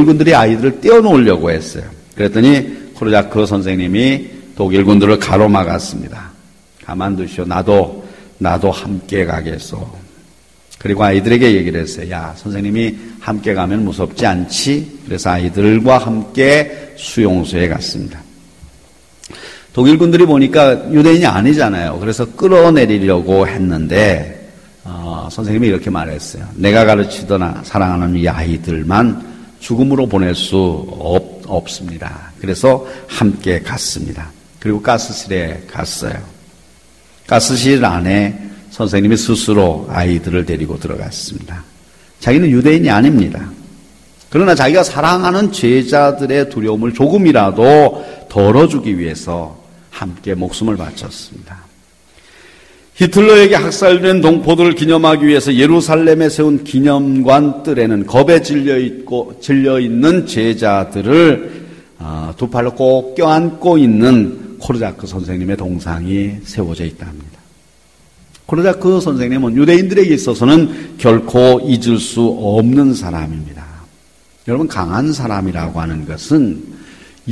군들이 아이들을 떼어놓으려고 했어요. 그랬더니 코르자크 선생님이 독일 군들을 가로막았습니다. 가만두시오. 나도 함께 가겠소. 그리고 아이들에게 얘기를 했어요. 야, 선생님이 함께 가면 무섭지 않지? 그래서 아이들과 함께 수용소에 갔습니다. 독일 군들이 보니까 유대인이 아니잖아요. 그래서 끌어내리려고 했는데 선생님이 이렇게 말했어요. 내가 가르치거나 사랑하는 이 아이들만 죽음으로 보낼 수 없습니다. 그래서 함께 갔습니다. 그리고 가스실에 갔어요. 가스실 안에 선생님이 스스로 아이들을 데리고 들어갔습니다. 자기는 유대인이 아닙니다. 그러나 자기가 사랑하는 제자들의 두려움을 조금이라도 덜어주기 위해서 함께 목숨을 바쳤습니다. 히틀러에게 학살된 동포들을 기념하기 위해서 예루살렘에 세운 기념관 뜰에는 겁에 질려있는 제자들을 두 팔로 꼭 껴안고 있는 코르자크 선생님의 동상이 세워져 있다 합니다. 코르자크 선생님은 유대인들에게 있어서는 결코 잊을 수 없는 사람입니다. 여러분, 강한 사람이라고 하는 것은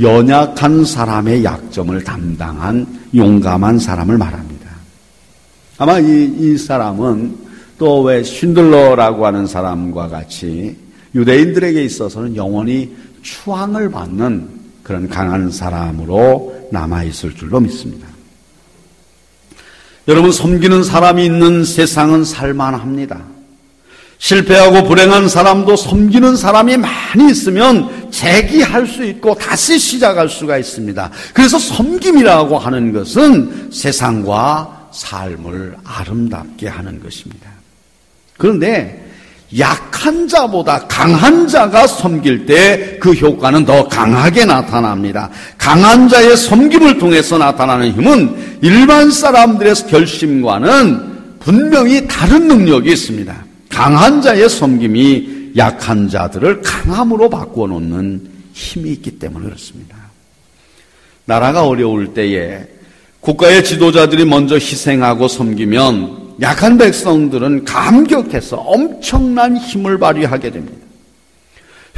연약한 사람의 약점을 담당한 용감한 사람을 말합니다. 아마 이 사람은 또 왜 쉰들러라고 하는 사람과 같이 유대인들에게 있어서는 영원히 추앙을 받는 그런 강한 사람으로 남아있을 줄로 믿습니다. 여러분, 섬기는 사람이 있는 세상은 살만합니다. 실패하고 불행한 사람도 섬기는 사람이 많이 있으면 재기할 수 있고 다시 시작할 수가 있습니다. 그래서 섬김이라고 하는 것은 세상과 삶을 아름답게 하는 것입니다. 그런데 약한 자보다 강한 자가 섬길 때 그 효과는 더 강하게 나타납니다. 강한 자의 섬김을 통해서 나타나는 힘은 일반 사람들의 결심과는 분명히 다른 능력이 있습니다. 강한 자의 섬김이 약한 자들을 강함으로 바꾸어 놓는 힘이 있기 때문에 그렇습니다. 나라가 어려울 때에 국가의 지도자들이 먼저 희생하고 섬기면 약한 백성들은 감격해서 엄청난 힘을 발휘하게 됩니다.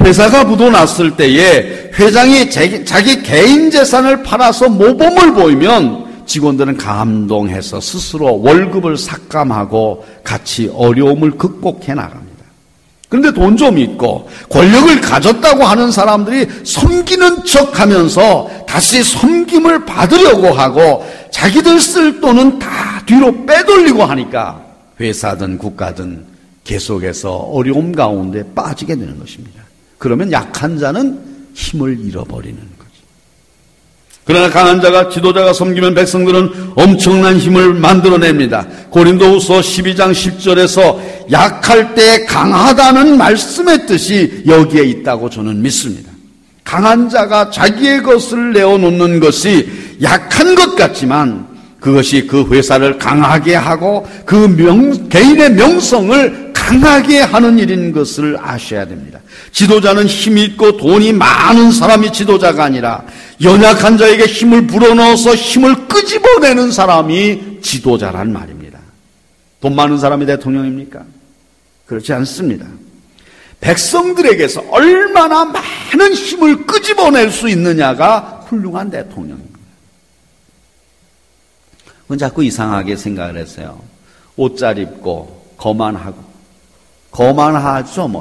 회사가 부도났을 때에 회장이 자기 개인 재산을 팔아서 모범을 보이면 직원들은 감동해서 스스로 월급을 삭감하고 같이 어려움을 극복해 나갑니다. 그런데 돈 좀 있고 권력을 가졌다고 하는 사람들이 섬기는 척하면서 다시 섬김을 받으려고 하고 자기들 쓸 돈은 다 뒤로 빼돌리고 하니까 회사든 국가든 계속해서 어려움 가운데 빠지게 되는 것입니다. 그러면 약한 자는 힘을 잃어버리는 거죠. 그러나 강한 자가 지도자가 섬기면 백성들은 엄청난 힘을 만들어냅니다. 고린도후서 12장 10절에서 약할 때 강하다는 말씀의 뜻이 여기에 있다고 저는 믿습니다. 강한 자가 자기의 것을 내어놓는 것이 약한 것 같지만 그것이 그 회사를 강하게 하고 그 개인의 명성을 강하게 하는 일인 것을 아셔야 됩니다. 지도자는 힘이 있고 돈이 많은 사람이 지도자가 아니라 연약한 자에게 힘을 불어넣어서 힘을 끄집어내는 사람이 지도자란 말입니다. 돈 많은 사람이 대통령입니까? 그렇지 않습니다. 백성들에게서 얼마나 많은 힘을 끄집어낼 수 있느냐가 훌륭한 대통령입니다. 그건 자꾸 이상하게 생각을 했어요. 옷 잘 입고 거만하죠.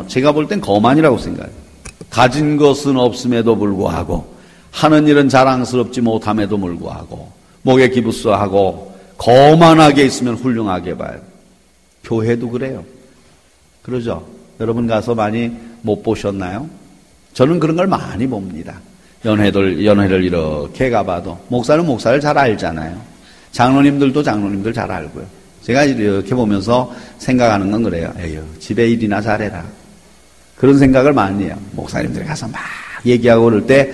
제가 볼 땐 거만이라고 생각해요. 가진 것은 없음에도 불구하고 하는 일은 자랑스럽지 못함에도 불구하고 목에 기부스하고 거만하게 있으면 훌륭하게 봐요. 교회도 그래요. 그러죠? 여러분 가서 많이 못 보셨나요? 저는 그런 걸 많이 봅니다. 연회를 이렇게 가봐도 목사는 목사를 잘 알잖아요. 장로님들도 장로님들 잘 알고요. 제가 이렇게 보면서 생각하는 건 그래요. 에휴, 집에 일이나 잘해라. 그런 생각을 많이 해요. 목사님들이 가서 막 얘기하고 그럴 때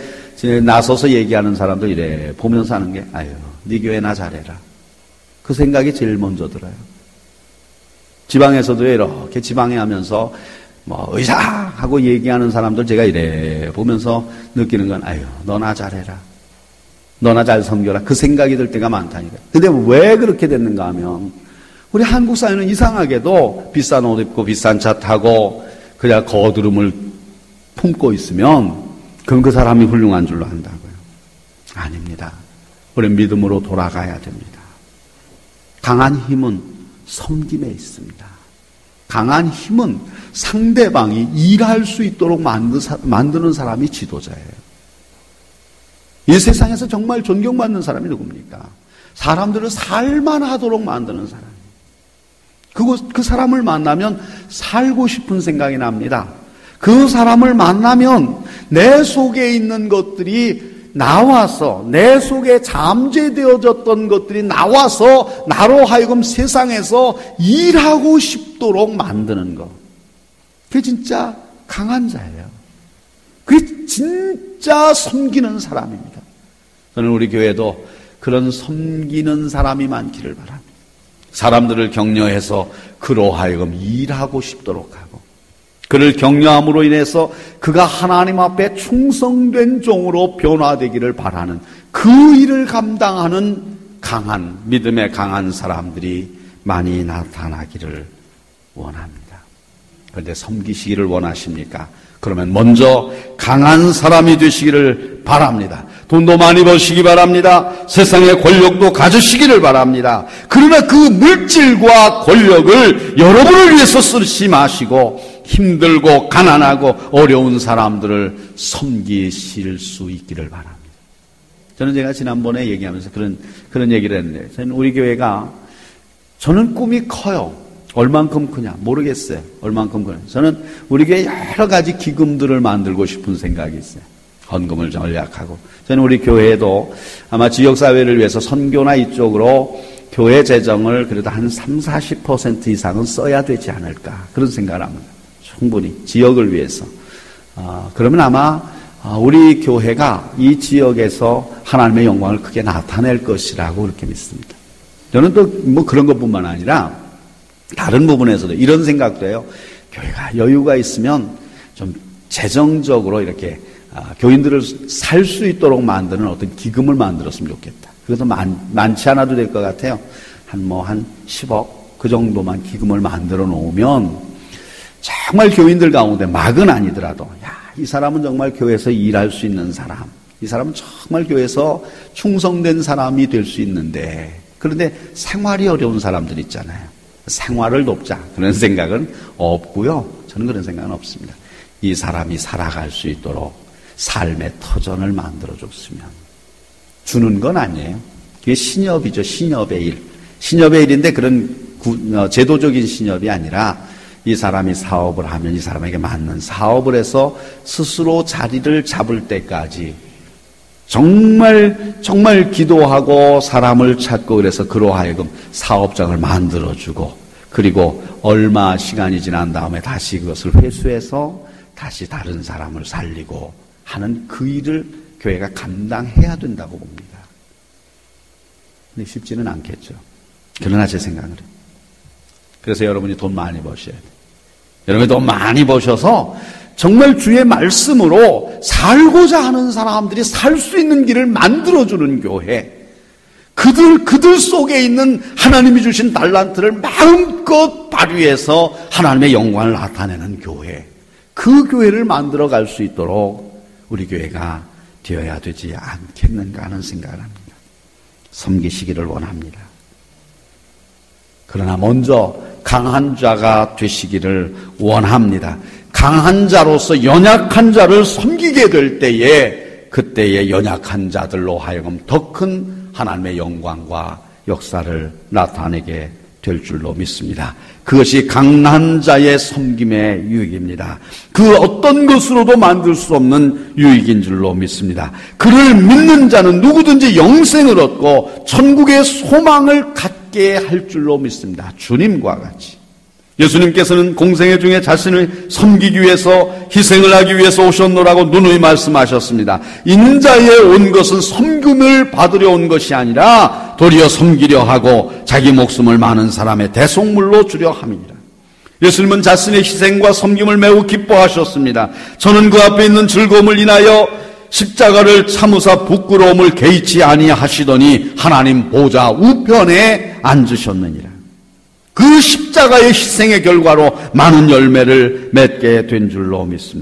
나서서 얘기하는 사람도 이래 보면서 하는 게 아유, 네 교회나 잘해라. 그 생각이 제일 먼저 들어요. 지방에서도 이렇게 지방에 하면서 의사 하고 얘기하는 사람들 제가 이래 보면서 느끼는 건 아유, 너나 잘해라. 너나 잘 섬겨라. 그 생각이 들 때가 많다니까. 근데 왜 그렇게 됐는가 하면 우리 한국 사회는 이상하게도 비싼 옷 입고 비싼 차 타고 그냥 거두름을 품고 있으면 그럼 그 사람이 훌륭한 줄로 안다고요? 아닙니다. 우리는 믿음으로 돌아가야 됩니다. 강한 힘은 섬김에 있습니다. 강한 힘은 상대방이 일할 수 있도록 만드는 사람이 지도자예요. 이 세상에서 정말 존경받는 사람이 누굽니까? 사람들을 살만하도록 만드는 사람이에요. 그 사람을 만나면 살고 싶은 생각이 납니다. 그 사람을 만나면 내 속에 있는 것들이 나와서, 내 속에 잠재되어졌던 것들이 나와서 나로 하여금 세상에서 일하고 싶도록 만드는 것. 그게 진짜 강한 자예요. 그게 진짜 섬기는 사람입니다. 저는 우리 교회도 그런 섬기는 사람이 많기를 바랍니다. 사람들을 격려해서 그로 하여금 일하고 싶도록 하고, 그를 격려함으로 인해서 그가 하나님 앞에 충성된 종으로 변화되기를 바라는 그 일을 감당하는 강한, 믿음의 강한 사람들이 많이 나타나기를 원합니다. 그런데 섬기시기를 원하십니까? 그러면 먼저 강한 사람이 되시기를 바랍니다. 돈도 많이 버시기 바랍니다. 세상의 권력도 가지시기를 바랍니다. 그러나 그 물질과 권력을 여러분을 위해서 쓰지 마시고 힘들고 가난하고 어려운 사람들을 섬기실 수 있기를 바랍니다. 저는 제가 지난번에 얘기하면서 그런 얘기를 했는데, 저는 우리 교회가, 저는 꿈이 커요. 얼만큼 크냐 모르겠어요. 얼만큼 크냐. 저는 우리 교회 여러 가지 기금들을 만들고 싶은 생각이 있어요. 헌금을 전략하고. 저는 우리 교회에도 아마 지역사회를 위해서 선교나 이쪽으로 교회 재정을 그래도 한 30-40% 이상은 써야 되지 않을까, 그런 생각을 합니다. 충분히 지역을 위해서. 그러면 아마 우리 교회가 이 지역에서 하나님의 영광을 크게 나타낼 것이라고 그렇게 믿습니다. 저는 또 뭐 그런 것뿐만 아니라 다른 부분에서도 이런 생각도 해요. 교회가 여유가 있으면 좀 재정적으로 이렇게 교인들을 살 수 있도록 만드는 어떤 기금을 만들었으면 좋겠다. 그것도 많지 않아도 될 것 같아요. 한 10억 그 정도만 기금을 만들어 놓으면 정말 교인들 가운데 막은 아니더라도, 이 사람은 정말 교회에서 일할 수 있는 사람, 이 사람은 정말 교회에서 충성된 사람이 될 수 있는데, 그런데 생활이 어려운 사람들 있잖아요. 생활을 돕자, 그런 생각은 없고요. 저는 그런 생각은 없습니다. 이 사람이 살아갈 수 있도록 삶의 터전을 만들어줬으면. 주는 건 아니에요. 그게 신협이죠. 신협의 일. 신협의 일인데 그런 제도적인 신협이 아니라 이 사람이 사업을 하면 이 사람에게 맞는 사업을 해서 스스로 자리를 잡을 때까지 정말 기도하고 사람을 찾고, 그래서 그로 하여금 사업장을 만들어주고, 그리고 얼마 시간이 지난 다음에 다시 그것을 회수해서 다시 다른 사람을 살리고 하는 그 일을 교회가 감당해야 된다고 봅니다. 근데 쉽지는 않겠죠. 그러나 제 생각은 해요. 그래서 여러분이 돈 많이 버셔야 돼요. 여러분이 돈 많이 버셔서 정말 주의 말씀으로 살고자 하는 사람들이 살 수 있는 길을 만들어주는 교회, 그들 속에 있는 하나님이 주신 달란트를 마음껏 발휘해서 하나님의 영광을 나타내는 교회, 그 교회를 만들어 갈 수 있도록 우리 교회가 되어야 되지 않겠는가 하는 생각을 합니다. 섬기시기를 원합니다. 그러나 먼저 강한 자가 되시기를 원합니다. 강한 자로서 연약한 자를 섬기게 될 때에, 그때의 연약한 자들로 하여금 더 큰 하나님의 영광과 역사를 나타내게 될 줄로 믿습니다. 그것이 강한 자의 섬김의 유익입니다. 그 어떤 것으로도 만들 수 없는 유익인 줄로 믿습니다. 그를 믿는 자는 누구든지 영생을 얻고 천국의 소망을 갖게 할 줄로 믿습니다. 주님과 같이. 예수님께서는 공생애 중에 자신을 섬기기 위해서, 희생을 하기 위해서 오셨노라고 누누이 말씀하셨습니다. 인자에 온 것은 섬김을 받으려 온 것이 아니라 도리어 섬기려 하고 자기 목숨을 많은 사람의 대속물로 주려 함이니라. 예수님은 자신의 희생과 섬김을 매우 기뻐하셨습니다. 저는 그 앞에 있는 즐거움을 인하여 십자가를 참으사 부끄러움을 개의치 아니하시더니 하나님 보좌 우편에 앉으셨느니라. 그 십자가의 희생의 결과로 많은 열매를 맺게 된 줄로 믿습니다.